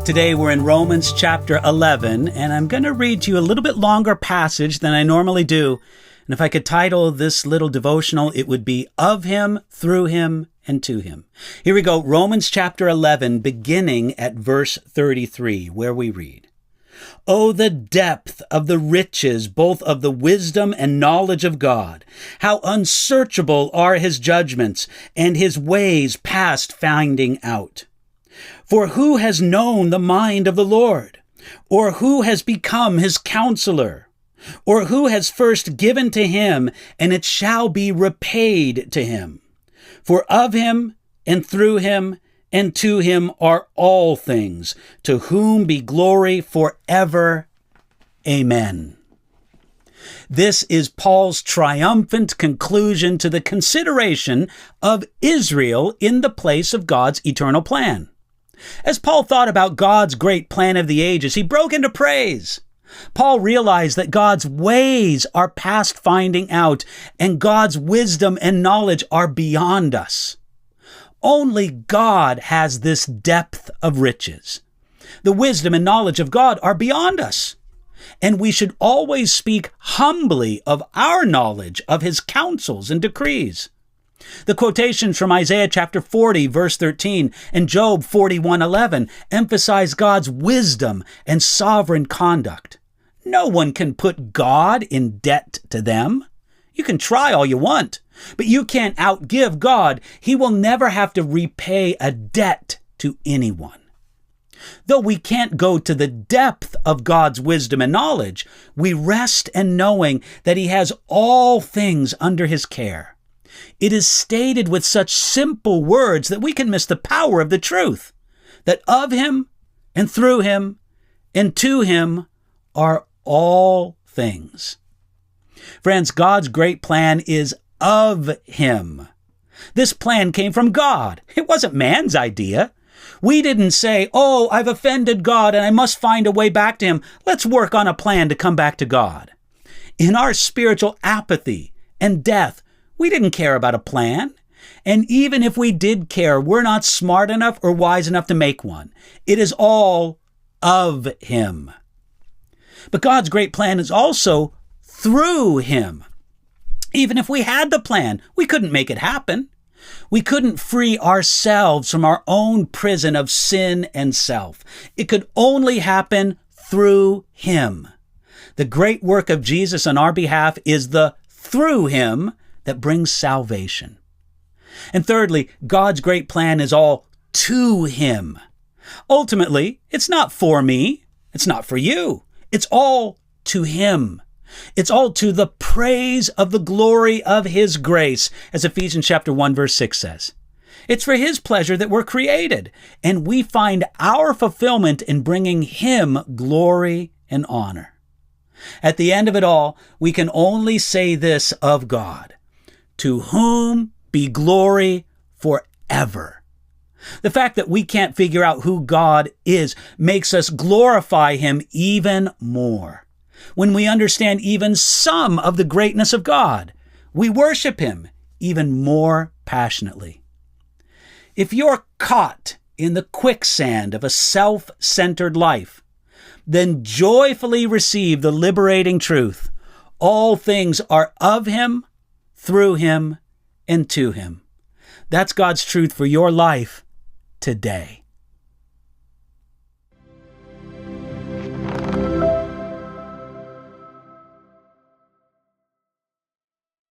Today we're in Romans chapter 11, and I'm going to read to you a little bit longer passage than I normally do. And if I could title this little devotional, it would be Of Him, Through Him, and To Him. Here we go, Romans chapter 11, beginning at verse 33, where we read, "Oh, the depth of the riches, both of the wisdom and knowledge of God! How unsearchable are His judgments, and His ways past finding out! For who has known the mind of the Lord? Or who has become His counselor? Or who has first given to Him, and it shall be repaid to Him? For of Him, and through Him, and to Him are all things, to whom be glory forever. Amen." This is Paul's triumphant conclusion to the consideration of Israel in the place of God's eternal plan. As Paul thought about God's great plan of the ages, he broke into praise. Paul realized that God's ways are past finding out, and God's wisdom and knowledge are beyond us. Only God has this depth of riches. The wisdom and knowledge of God are beyond us, and we should always speak humbly of our knowledge of His counsels and decrees. The quotations from Isaiah chapter 40, verse 13, and Job 41:11 emphasize God's wisdom and sovereign conduct. No one can put God in debt to them. You can try all you want, but you can't outgive God. He will never have to repay a debt to anyone. Though we can't go to the depth of God's wisdom and knowledge, we rest in knowing that He has all things under His care. It is stated with such simple words that we can miss the power of the truth, that of Him, and through Him, and to Him are all things. Friends, God's great plan is of Him. This plan came from God. It wasn't man's idea. We didn't say, "Oh, I've offended God and I must find a way back to Him. Let's work on a plan to come back to God." In our spiritual apathy and death, we didn't care about a plan. And even if we did care, we're not smart enough or wise enough to make one. It is all of Him. But God's great plan is also through Him. Even if we had the plan, we couldn't make it happen. We couldn't free ourselves from our own prison of sin and self. It could only happen through Him. The great work of Jesus on our behalf is the through Him that brings salvation. And thirdly, God's great plan is all to Him. Ultimately, it's not for me. It's not for you. It's all to Him. It's all to the praise of the glory of His grace, as Ephesians chapter 1, verse 6 says. It's for His pleasure that we're created, and we find our fulfillment in bringing Him glory and honor. At the end of it all, we can only say this of God: to whom be glory forever. The fact that we can't figure out who God is makes us glorify Him even more. When we understand even some of the greatness of God, we worship Him even more passionately. If you're caught in the quicksand of a self-centered life, then joyfully receive the liberating truth: all things are of Him, through Him, and to Him. That's God's truth for your life today.